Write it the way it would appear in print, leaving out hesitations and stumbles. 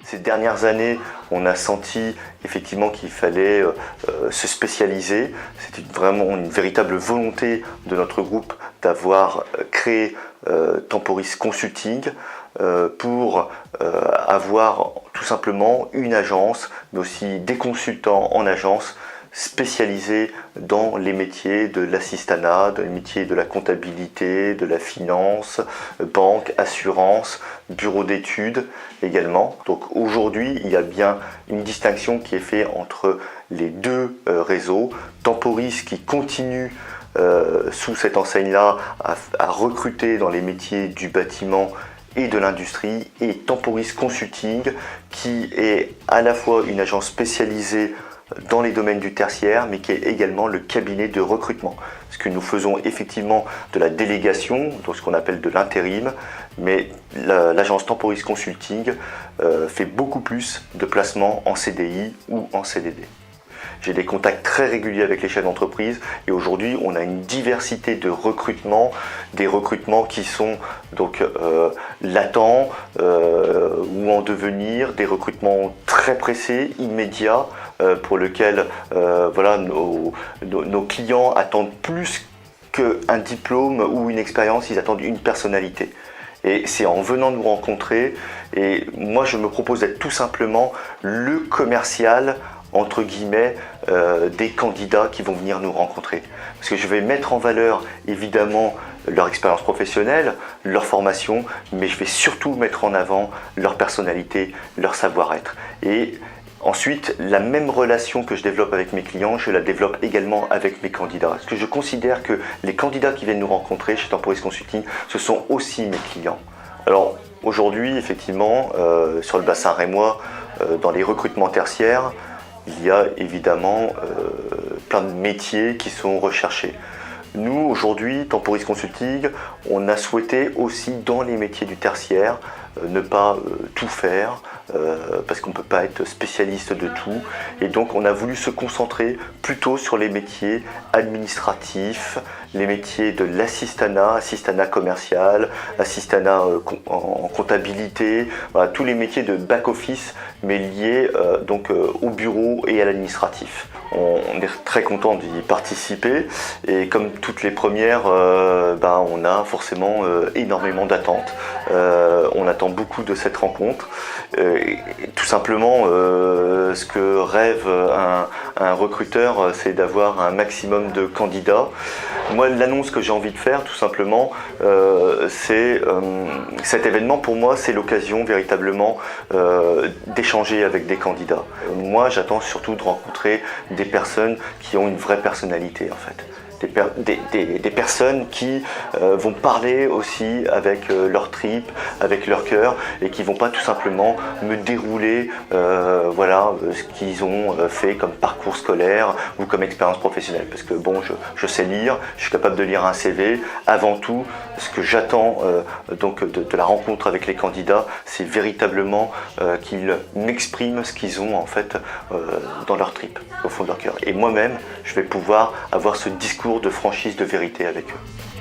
Ces dernières années, on a senti effectivement qu'il fallait se spécialiser. C'était vraiment une véritable volonté de notre groupe d'avoir créé Temporis Consulting pour avoir tout simplement une agence, mais aussi des consultants en agence spécialisés dans les métiers de l'assistanat, dans les métiers de la comptabilité, de la finance, banque, assurance, bureau d'études également. Donc aujourd'hui, il y a bien une distinction qui est faite entre les deux réseaux. Temporis qui continue sous cette enseigne-là à recruter dans les métiers du bâtiment et de l'industrie, et Temporis Consulting qui est à la fois une agence spécialisée dans les domaines du tertiaire, mais qui est également le cabinet de recrutement. Parce que nous faisons effectivement de la délégation, donc ce qu'on appelle de l'intérim, mais l'agence Temporis Consulting fait beaucoup plus de placements en CDI ou en CDD. J'ai des contacts très réguliers avec les chefs d'entreprise et aujourd'hui on a une diversité de recrutements, des recrutements qui sont donc latents ou en devenir, des recrutements très pressés, immédiats, pour lesquels voilà, nos clients attendent plus qu'un diplôme ou une expérience, ils attendent une personnalité. Et c'est en venant nous rencontrer, et moi je me propose d'être tout simplement le commercial entre guillemets des candidats qui vont venir nous rencontrer. Parce que je vais mettre en valeur évidemment leur expérience professionnelle, leur formation, mais je vais surtout mettre en avant leur personnalité, leur savoir-être. Et ensuite, la même relation que je développe avec mes clients, je la développe également avec mes candidats. Parce que je considère que les candidats qui viennent nous rencontrer chez Temporis Consulting, ce sont aussi mes clients. Alors aujourd'hui, effectivement, sur le bassin rémois, dans les recrutements tertiaires, il y a évidemment plein de métiers qui sont recherchés. Nous, aujourd'hui, Temporis Consulting, on a souhaité aussi dans les métiers du tertiaire ne pas tout faire parce qu'on ne peut pas être spécialiste de tout. Et donc, on a voulu se concentrer plutôt sur les métiers administratifs, les métiers de l'assistanat, assistanat commercial, assistanat en comptabilité, voilà, tous les métiers de back-office, mais liés donc au bureau et à l'administratif. On est très content d'y participer et comme toutes les premières, on a forcément énormément d'attentes. On attend beaucoup de cette rencontre. Tout simplement, ce que rêve un recruteur, c'est d'avoir un maximum de candidats. Moi, l'annonce que j'ai envie de faire, tout simplement, c'est cet événement, pour moi, c'est l'occasion véritablement d'échanger avec des candidats. Moi, j'attends surtout de rencontrer des personnes qui ont une vraie personnalité, en fait. Des personnes qui vont parler aussi avec leur tripes, avec leur cœur, et qui vont pas tout simplement me dérouler voilà, ce qu'ils ont fait comme parcours scolaire ou comme expérience professionnelle. Parce que bon, je sais lire, je suis capable de lire un CV. Avant tout, ce que j'attends donc de la rencontre avec les candidats, c'est véritablement qu'ils m'expriment ce qu'ils ont en fait dans leur tripes, au fond de leur cœur. Et moi-même, je vais pouvoir avoir ce discours de franchise, de vérité avec eux.